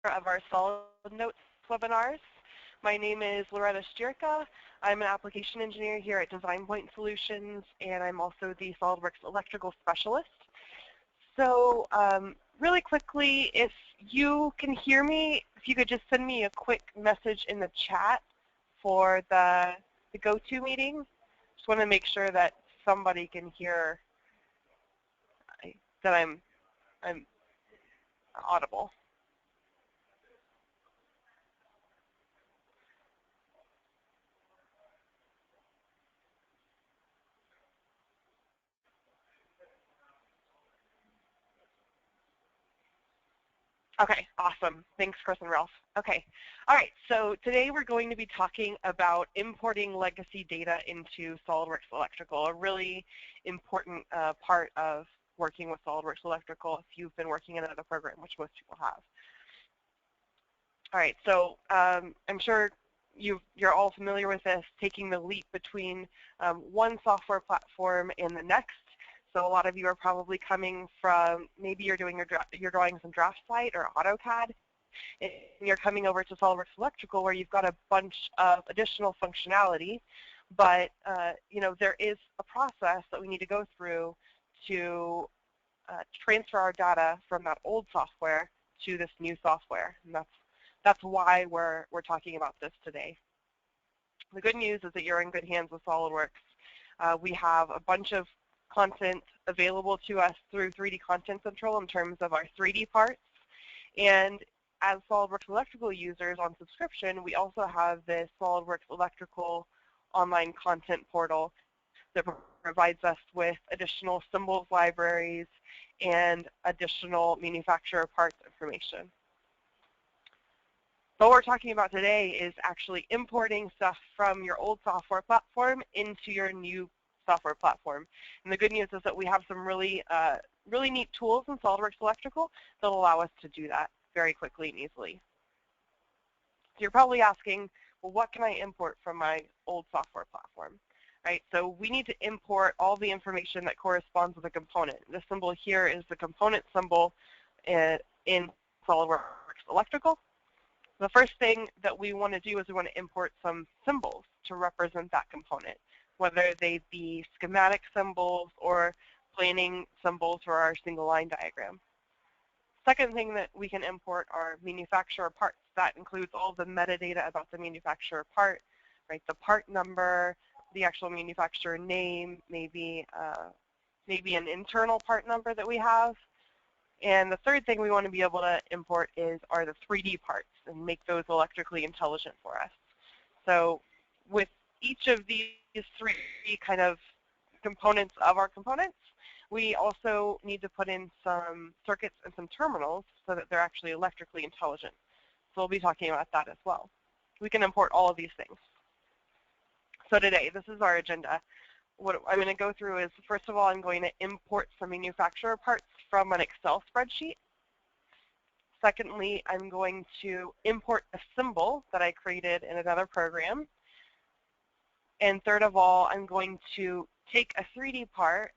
of our SOLIDNotes webinars. My name is Loretta Stierka. I'm an application engineer here at Design Point Solutions, and I'm also the SOLIDWORKS Electrical Specialist. So really quickly, if you can hear me, if you could just send me a quick message in the chat for the go-to meeting. Just want to make sure that somebody can hear that I'm audible. Okay, awesome. Thanks, Chris and Ralph. Okay, all right, so today we're going to be talking about importing legacy data into SOLIDWORKS Electrical, a really important part of working with SOLIDWORKS Electrical if you've been working in another program, which most people have. All right, so I'm sure you're all familiar with this, taking the leap between one software platform and the next. So a lot of you are probably coming from, maybe you're doing your drawings in DraftSite or AutoCAD, and you're coming over to SOLIDWORKS Electrical where you've got a bunch of additional functionality, but you know, there is a process that we need to go through to transfer our data from that old software to this new software, and that's why we're talking about this today. The good news is that you're in good hands with SOLIDWORKS. We have a bunch of content available to us through 3D Content Control in terms of our 3D parts. And as SOLIDWORKS Electrical users on subscription, we also have the SOLIDWORKS Electrical online content portal that provides us with additional symbols libraries and additional manufacturer parts information. What we're talking about today is actually importing stuff from your old software platform into your new software platform. And the good news is that we have some really neat tools in SOLIDWORKS Electrical that allow us to do that very quickly and easily. So you're probably asking, well, what can I import from my old software platform? Right? So we need to import all the information that corresponds with a component. This symbol here is the component symbol in SOLIDWORKS Electrical. The first thing that we want to do is we want to import some symbols to represent that component, whether they be schematic symbols or planning symbols for our single line diagram. Second thing that we can import are manufacturer parts. That includes all the metadata about the manufacturer part, right? The part number, the actual manufacturer name, maybe an internal part number that we have. And the third thing we want to be able to import are the 3D parts and make those electrically intelligent for us. So with each of these three kind of components of our components, we also need to put in some circuits and some terminals so that they're actually electrically intelligent. So we'll be talking about that as well. We can import all of these things. So today, this is our agenda. What I'm going to go through is, first of all, I'm going to import some manufacturer parts from an Excel spreadsheet. Secondly, I'm going to import a symbol that I created in another program. And third of all, I'm going to take a 3D part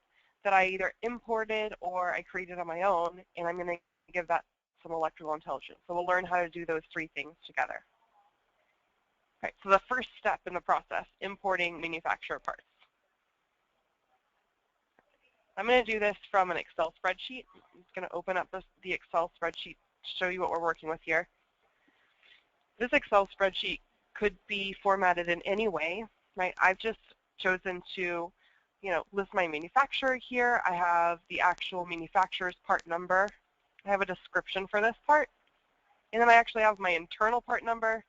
that I either imported or I created on my own, and I'm going to give that some electrical intelligence. So we'll learn how to do those three things together. All right, so the first step in the process, importing manufacturer parts. I'm going to do this from an Excel spreadsheet. I'm just going to open up the Excel spreadsheet to show you what we're working with here. This Excel spreadsheet could be formatted in any way, right? I've just chosen to, list my manufacturer here. I have the actual manufacturer's part number. I have a description for this part. And then I actually have my internal part number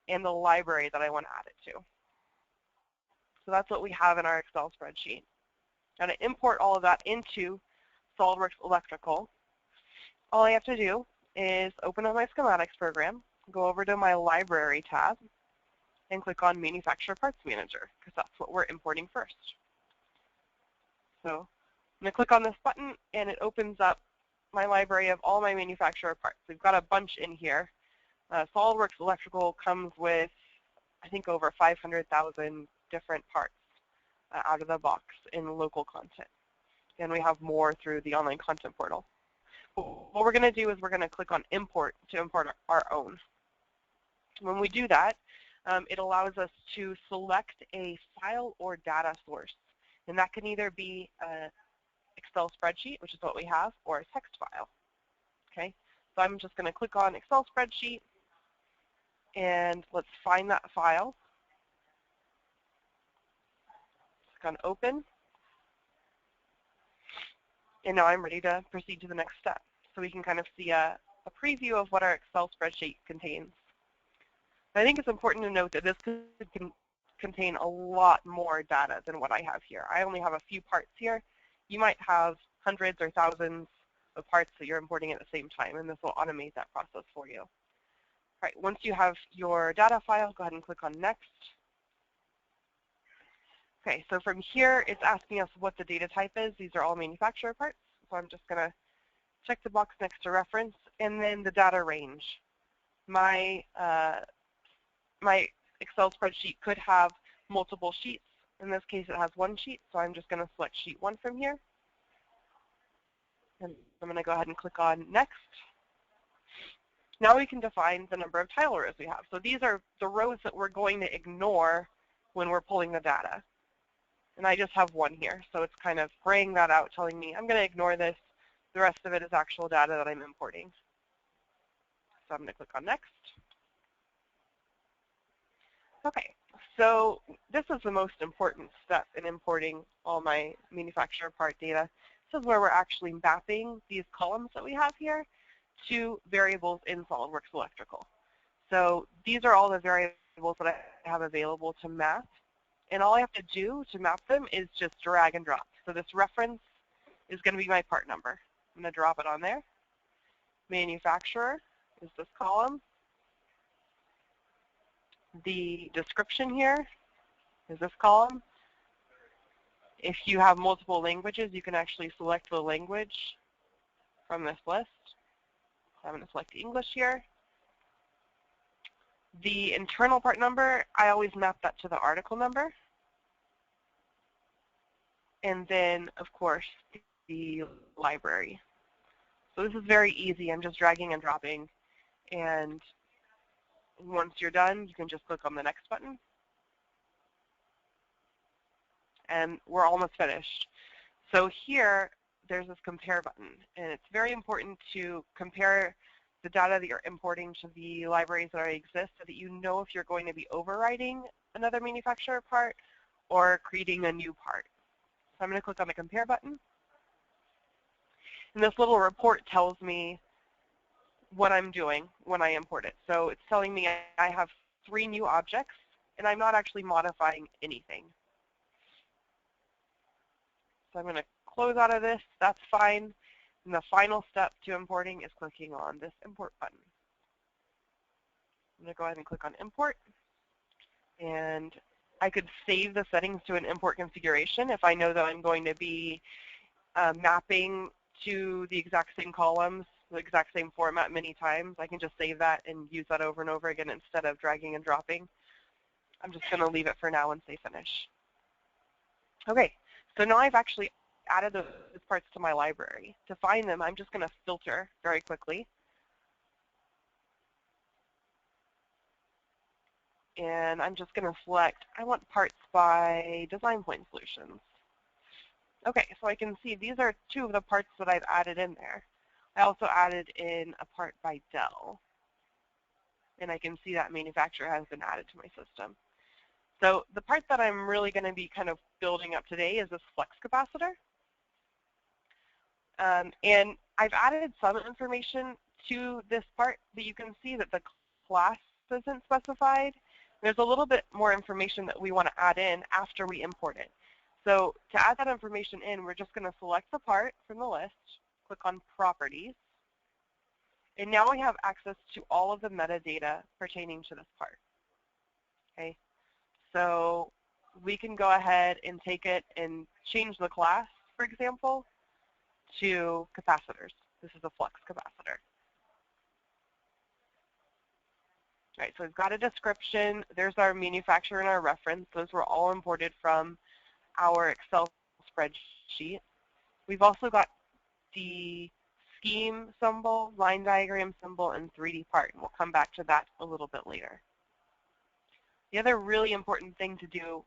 and the library that I want to add it to. So that's what we have in our Excel spreadsheet. Now to import all of that into SOLIDWORKS Electrical, all I have to do is open up my schematics program, go over to my library tab, and click on Manufacturer Parts Manager, because that's what we're importing first. So I'm going to click on this button, and it opens up my library of all my manufacturer parts. We've got a bunch in here. SOLIDWORKS Electrical comes with, I think, over 500,000 different parts out of the box in local content. And we have more through the online content portal. What we're going to do is we're going to click on Import to import our own. When we do that, it allows us to select a file or data source. And that can either be an Excel spreadsheet, which is what we have, or a text file. Okay, so I'm just going to click on Excel spreadsheet, and let's find that file. Click on Open. And now I'm ready to proceed to the next step. So we can kind of see a preview of what our Excel spreadsheet contains. I think it's important to note that this could contain a lot more data than what I have here. I only have a few parts here. You might have hundreds or thousands of parts that you're importing at the same time, and this will automate that process for you. All right, once you have your data file, go ahead and click on Next. Okay, so from here, it's asking us what the data type is. These are all manufacturer parts. So I'm just going to check the box next to reference, and then the data range. My Excel spreadsheet could have multiple sheets. In this case, it has one sheet, so I'm just going to select sheet 1 from here. And I'm going to go ahead and click on Next. Now we can define the number of tile rows we have. So these are the rows that we're going to ignore when we're pulling the data. And I just have one here, so it's kind of graying that out, telling me I'm going to ignore this. The rest of it is actual data that I'm importing. So I'm going to click on Next. Okay, so this is the most important step in importing all my manufacturer part data. This is where we're actually mapping these columns that we have here to variables in SOLIDWORKS Electrical. So these are all the variables that I have available to map. And all I have to do to map them is just drag and drop. So this reference is going to be my part number. I'm going to drop it on there. Manufacturer is this column. The description here is this column. If you have multiple languages, you can actually select the language from this list. I'm going to select English here. The internal part number, I always map that to the article number. And then, of course, the library. So this is very easy. I'm just dragging and dropping. And once you're done, you can just click on the Next button. And we're almost finished. So here, there's this Compare button. And it's very important to compare the data that you're importing to the libraries that already exist so that you know if you're going to be overriding another manufacturer part or creating a new part. So I'm going to click on the Compare button. And this little report tells me what I'm doing when I import it. So it's telling me I have 3 new objects, and I'm not actually modifying anything. So I'm going to close out of this. That's fine. And the final step to importing is clicking on this Import button. I'm going to go ahead and click on Import. And I could save the settings to an import configuration if I know that I'm going to be mapping to the exact same columns, the exact same format many times. I can just save that and use that over and over again instead of dragging and dropping. I'm just going to leave it for now and say Finish. Okay, so now I've actually added those parts to my library. To find them, I'm just going to filter very quickly. And I'm just going to select, I want parts by Design Point Solutions. Okay, so I can see these are 2 of the parts that I've added in there. I also added in a part by Dell. And I can see that manufacturer has been added to my system. So the part that I'm really going to be kind of building up today is this flux capacitor. And I've added some information to this part, but you can see that the class isn't specified. There's a little bit more information that we want to add in after we import it. So to add that information in, we're just going to select the part from the list, click on Properties, and now we have access to all of the metadata pertaining to this part. Okay, so we can go ahead and take it and change the class, for example, to capacitors. This is a flux capacitor. All right, so we've got a description. There's our manufacturer and our reference. Those were all imported from our Excel spreadsheet. We've also got the scheme symbol, line diagram symbol, and 3D part. And we'll come back to that a little bit later. The other really important thing to do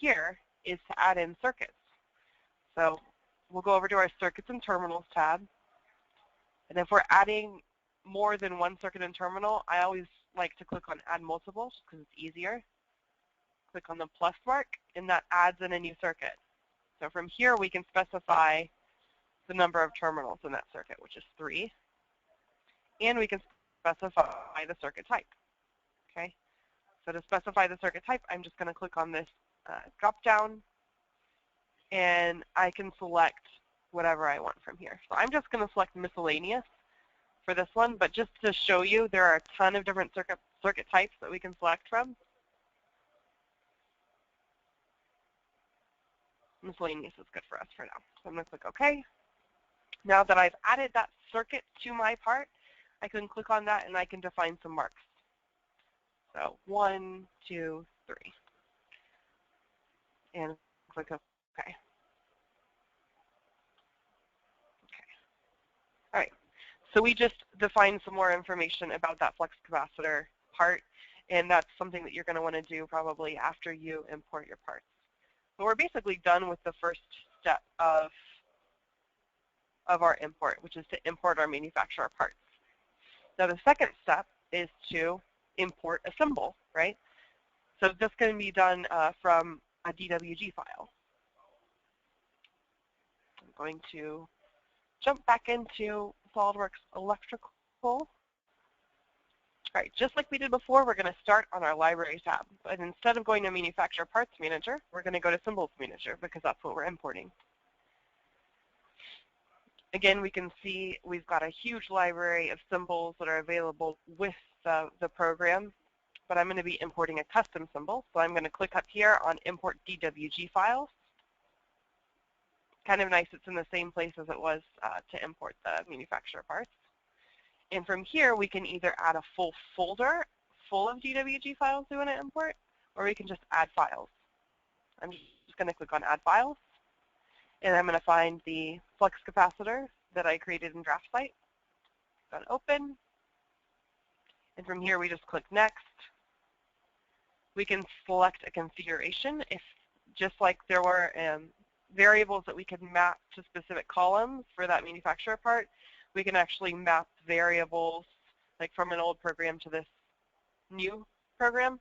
here is to add in circuits. So we'll go over to our Circuits and Terminals tab. And if we're adding more than one circuit and terminal, I always like to click on Add Multiples because it's easier. Click on the plus mark, and that adds in a new circuit. So from here, we can specify the number of terminals in that circuit, which is 3. And we can specify the circuit type. Okay. So to specify the circuit type, I'm just going to click on this drop-down, and I can select whatever I want from here. So I'm just going to select miscellaneous for this one, but just to show you, there are a ton of different circuit types that we can select from. Miscellaneous is good for us for now. So I'm going to click OK. Now that I've added that circuit to my part, I can click on that and I can define some marks. So 1, 2, 3. And click OK. Okay. All right. So we just defined some more information about that flux capacitor part, and that's something that you're going to want to do probably after you import your parts. So we're basically done with the first step of our import, which is to import our manufacturer parts. Now the second step is to import a symbol, right? So this can be done from a DWG file. I'm going to jump back into SOLIDWORKS Electrical. All right, just like we did before, we're going to start on our Library tab. But instead of going to Manufacturer Parts Manager, we're going to go to Symbols Manager because that's what we're importing. Again, we can see we've got a huge library of symbols that are available with the program, but I'm going to be importing a custom symbol. So I'm going to click up here on Import DWG Files. Kind of nice, it's in the same place as it was to import the manufacturer parts. And from here, we can either add a full folder full of DWG files we want to import, or we can just add files. I'm just going to click on Add Files, and I'm going to find the flux capacitor that I created in DraftSite. Click on Open, and from here, we just click Next. We can select a configuration if, just like there were variables that we could map to specific columns for that manufacturer part, we can actually map variables like from an old program to this new program.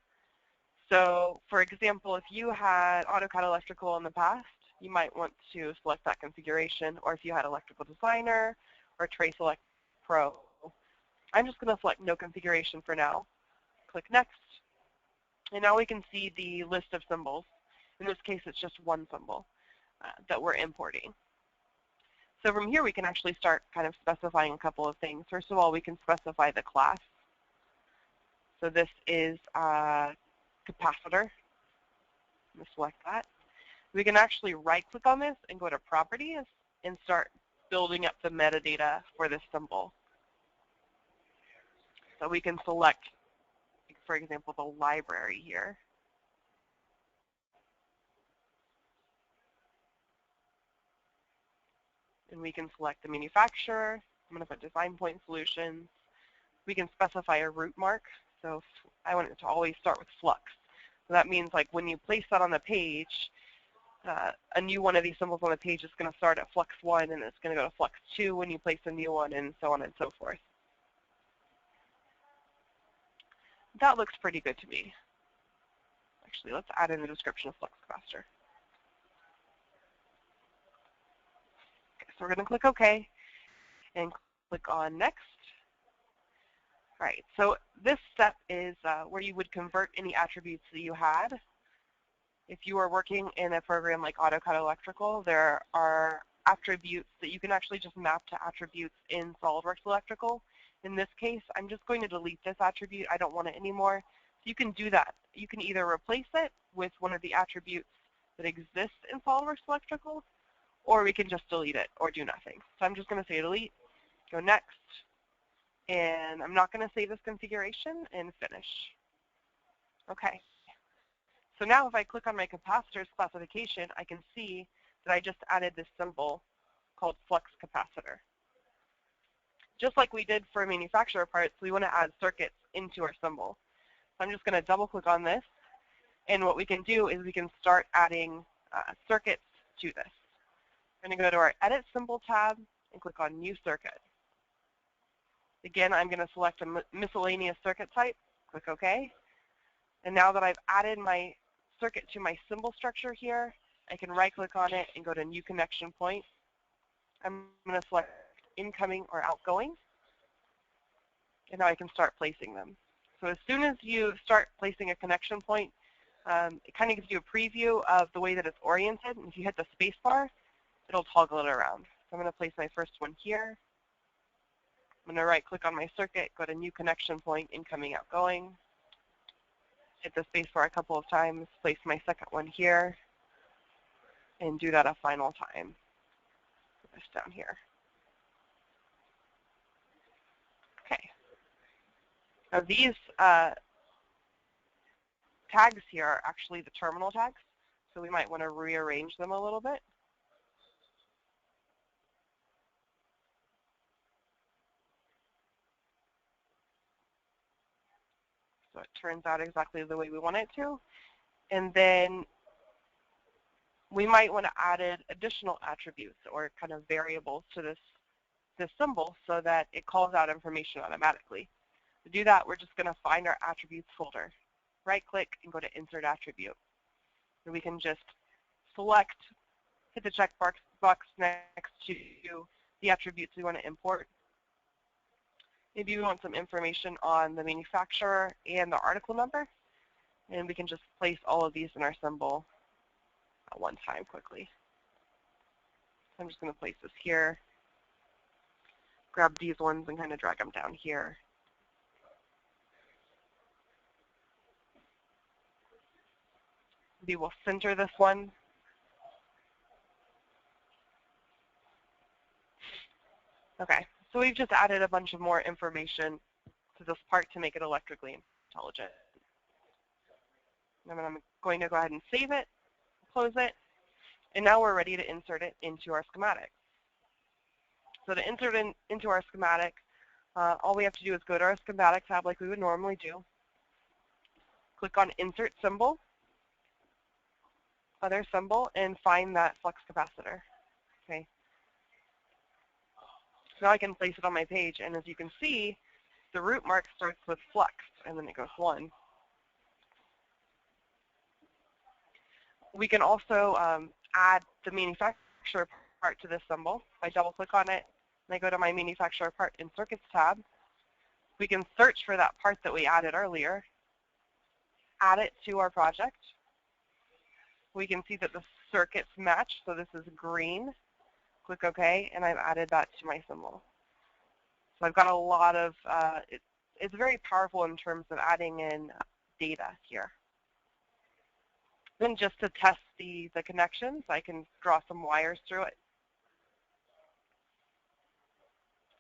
So for example, if you had AutoCAD Electrical in the past, you might want to select that configuration, or if you had Electrical Designer or Trace Elect Pro. I'm just going to select no configuration for now. Click Next. And now we can see the list of symbols. In this case, it's just one symbol that we're importing. So from here, we can actually start kind of specifying a couple of things. First of all, we can specify the class. So this is a capacitor. I'm going to select that. We can actually right-click on this and go to Properties and start building up the metadata for this symbol. So we can select, for example, the library here. And we can select the manufacturer. I'm going to put Design Point Solutions. We can specify a root mark. So I want it to always start with flux. So that means like when you place that on the page, a new one of these symbols on the page is going to start at flux 1, and it's going to go to flux 2 when you place a new one, and so on and so forth. That looks pretty good to me. Actually, let's add in the description of flux capacitor. So we're going to click OK and click on Next. All right, so this step is where you would convert any attributes that you had. If you are working in a program like AutoCAD Electrical, there are attributes that you can actually just map to attributes in SOLIDWORKS Electrical. In this case, I'm just going to delete this attribute. I don't want it anymore. So you can do that. You can either replace it with one of the attributes that exists in SOLIDWORKS Electrical, or we can just delete it or do nothing. So I'm just going to say delete, go next, and I'm not going to save this configuration, and finish. Okay. So now if I click on my capacitor's classification, I can see that I just added this symbol called flux capacitor. just like we did for manufacturer parts, we want to add circuits into our symbol. So I'm just going to double click on this, and what we can do is we can start adding circuits to this. I'm going to go to our Edit Symbol tab and click on New Circuit. Again, I'm going to select a miscellaneous circuit type, click OK. And now that I've added my circuit to my symbol structure here, I can right-click on it and go to New Connection Point. I'm going to select Incoming or Outgoing, and now I can start placing them. So as soon as you start placing a connection point, it kind of gives you a preview of the way that it's oriented. And if you hit the space bar, it'll toggle it around. So I'm going to place my first one here. I'm going to right-click on my circuit, go to New Connection Point, Incoming, Outgoing. Hit the space bar a couple of times, place my second one here, and do that a final time. Put this down here. Okay. Now these tags here are actually the terminal tags, so we might want to rearrange them a little bit. So it turns out exactly the way we want it to. And then we might want to add additional attributes or kind of variables to this symbol so that it calls out information automatically. To do that, we're just going to find our attributes folder. Right-click and go to Insert Attribute. And we can just select, hit the check box next to the attributes we want to import. Maybe we want some information on the manufacturer and the article number, and we can just place all of these in our symbol at one time quickly. I'm just going to place this here, grab these ones and kind of drag them down here. Maybe we'll center this one. Okay, so we've just added a bunch of more information to this part to make it electrically intelligent. And I'm going to go ahead and save it, close it, and now we're ready to insert it into our schematic. So to insert it into our schematic, all we have to do is go to our schematic tab like we would normally do, click on Insert Symbol, Other Symbol, and find that flux capacitor. Okay. So now I can place it on my page, and as you can see, the root mark starts with flux, and then it goes 1. We can also add the manufacturer part to this symbol. If I double-click on it, and I go to my manufacturer part in Circuits tab, we can search for that part that we added earlier, add it to our project. We can see that the circuits match, so this is green. Click OK, and I've added that to my symbol. So I've got a lot of, it's very powerful in terms of adding in data here. Then just to test the connections, I can draw some wires through it.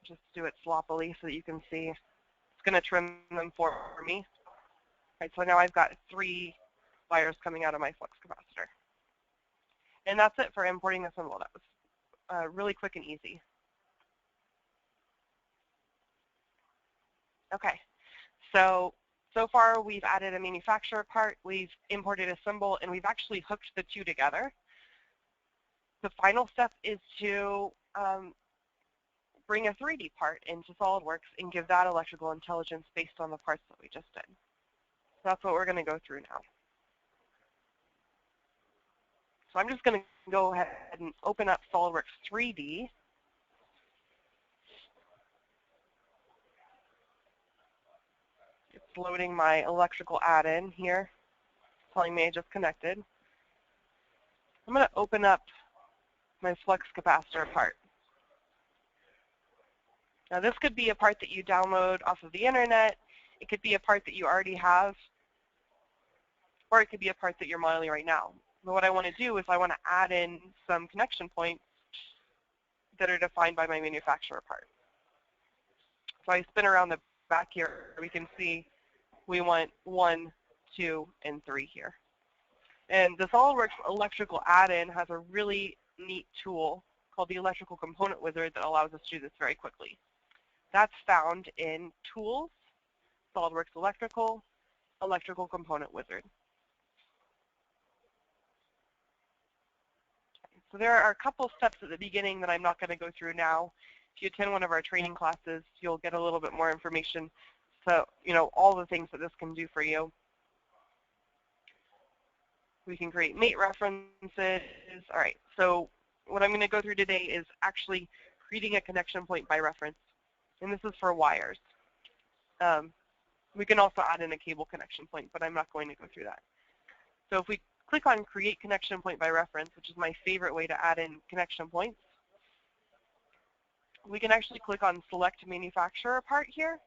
Just do it sloppily so that you can see. It's going to trim them for me. All right, so now I've got 3 wires coming out of my flux capacitor. And that's it for importing the symbol. That was really quick and easy. Okay, so far we've added a manufacturer part, we've imported a symbol, and we've actually hooked the two together. The final step is to bring a 3D part into SOLIDWORKS and give that electrical intelligence based on the parts that we just did. So that's what we're going to go through now. So I'm just going to go ahead and open up SOLIDWORKS 3D. It's loading my electrical add-in here, telling me I just connected. I'm going to open up my flux capacitor part. Now this could be a part that you download off of the internet. It could be a part that you already have, or it could be a part that you're modeling right now. But what I want to do is I want to add in some connection points that are defined by my manufacturer part. So I spin around the back here. We can see we want 1, 2, and 3 here. And the SOLIDWORKS electrical add-in has a really neat tool called the Electrical Component Wizard that allows us to do this very quickly. That's found in Tools, SOLIDWORKS Electrical Component Wizard. So there are a couple steps at the beginning that I'm not going to go through now. If you attend one of our training classes, you'll get a little bit more information. So, all the things that this can do for you. We can create mate references. All right, so what I'm going to go through today is actually creating a connection point by reference. And this is for wires. We can also add in a cable connection point, but I'm not going to go through that. So if we click on Create Connection Point by Reference, which is my favorite way to add in connection points, we can actually click on Select Manufacturer Part here.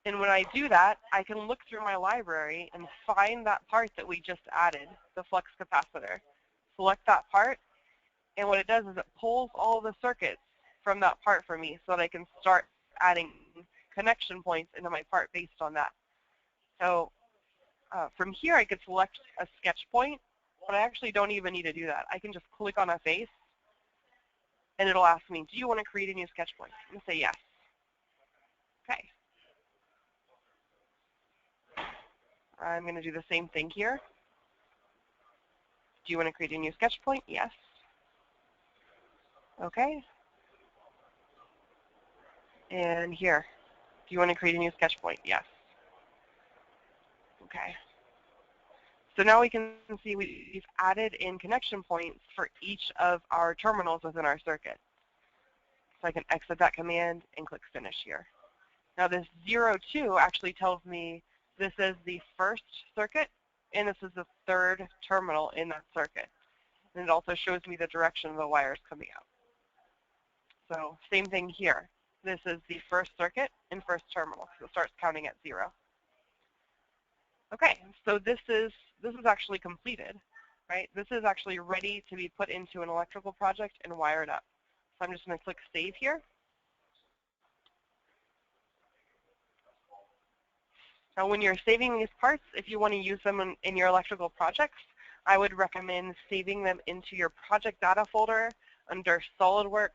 And when I do that, I can look through my library and find that part that we just added, the flux capacitor. Select that part, and what it does is it pulls all the circuits from that part for me so that I can start adding connection points into my part based on that. So from here, I could select a sketch point, but I actually don't even need to do that. I can just click on a face, and it'll ask me, do you want to create a new sketch point? I'm going to say yes. Okay. I'm going to do the same thing here. Do you want to create a new sketch point? Yes. Okay. And here, do you want to create a new sketch point? Yes. Okay. So now we can see we've added in connection points for each of our terminals within our circuit. So I can exit that command and click Finish here. Now this 02 actually tells me this is the first circuit, and this is the third terminal in that circuit. And it also shows me the direction of the wires coming out. So same thing here. This is the first circuit and first terminal, so it starts counting at 0. Okay, so this is actually completed, right? This is actually ready to be put into an electrical project and wired up. So I'm just going to click Save here. Now when you're saving these parts, if you want to use them in your electrical projects, I would recommend saving them into your project data folder under SOLIDWORKS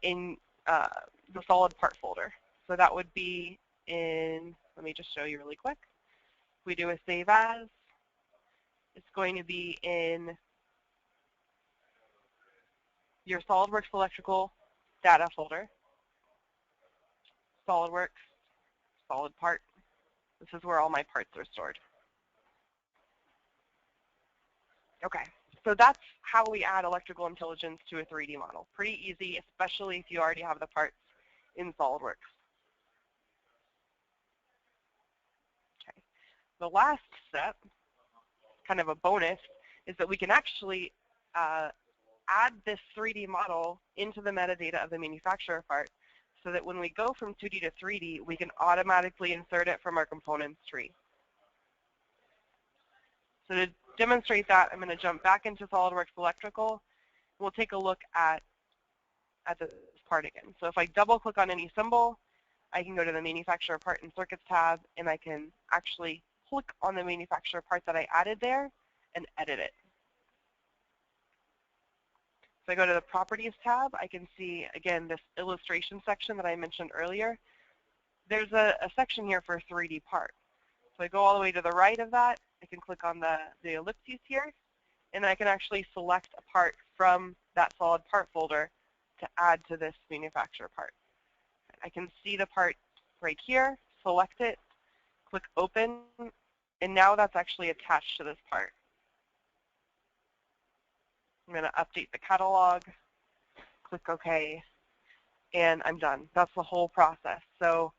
in the solid part folder. So that would be in, let me just show you really quick. If we do a save as, it's going to be in your SOLIDWORKS electrical data folder, SOLIDWORKS, solid part. This is where all my parts are stored. Okay, so that's how we add electrical intelligence to a 3D model. Pretty easy, especially if you already have the parts in SOLIDWORKS. Okay. The last step, kind of a bonus, is that we can actually add this 3D model into the metadata of the manufacturer part so that when we go from 2D to 3D, we can automatically insert it from our components tree. So to demonstrate that, I'm going to jump back into SOLIDWORKS Electrical. We'll take a look at this part again. So if I double click on any symbol, I can go to the Manufacturer Part and Circuits tab, and I can actually click on the manufacturer part that I added there and edit it. So I go to the Properties tab, I can see, again, this illustration section that I mentioned earlier. There's a section here for 3D part. So I go all the way to the right of that. I can click on the ellipses here, and I can actually select a part from that solid part folder to add to this manufacturer part. I can see the part right here, select it, click Open, and now that's actually attached to this part. I'm going to update the catalog, click OK, and I'm done. That's the whole process. So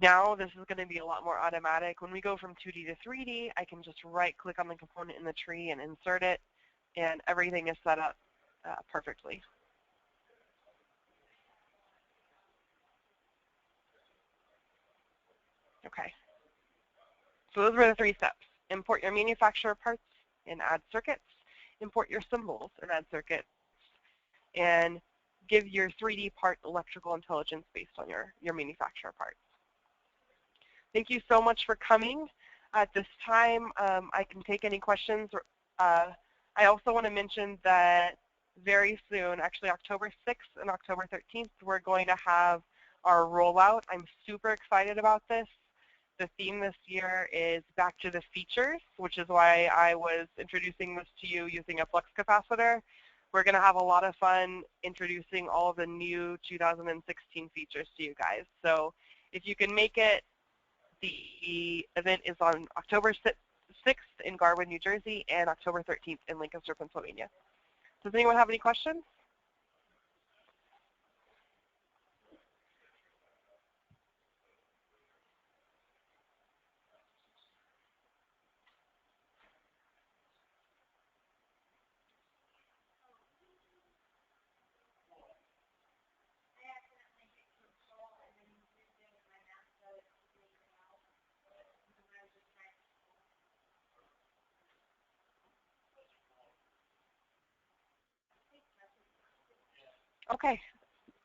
now this is going to be a lot more automatic. When we go from 2D to 3D, I can just right-click on the component in the tree and insert it, and everything is set up perfectly. Okay. So those were the 3 steps. Import your manufacturer parts and add circuits. Import your symbols and add circuits. And give your 3D part electrical intelligence based on your manufacturer parts. Thank you so much for coming. At this time, I can take any questions. I also want to mention that very soon, actually October 6th and October 13th, we're going to have our rollout. I'm super excited about this. The theme this year is back to the features, which is why I was introducing this to you using a flux capacitor. We're going to have a lot of fun introducing all of the new 2016 features to you guys. So if you can make it, the event is on October 6th in Garwood, New Jersey, and October 13th in Lancaster, Pennsylvania. Does anyone have any questions? Okay,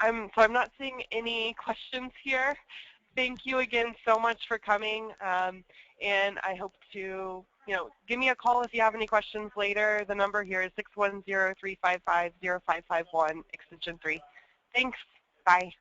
so I'm not seeing any questions here. Thank you again so much for coming, and I hope to, give me a call if you have any questions later. The number here is 610-355-0551, extension 3. Thanks. Bye.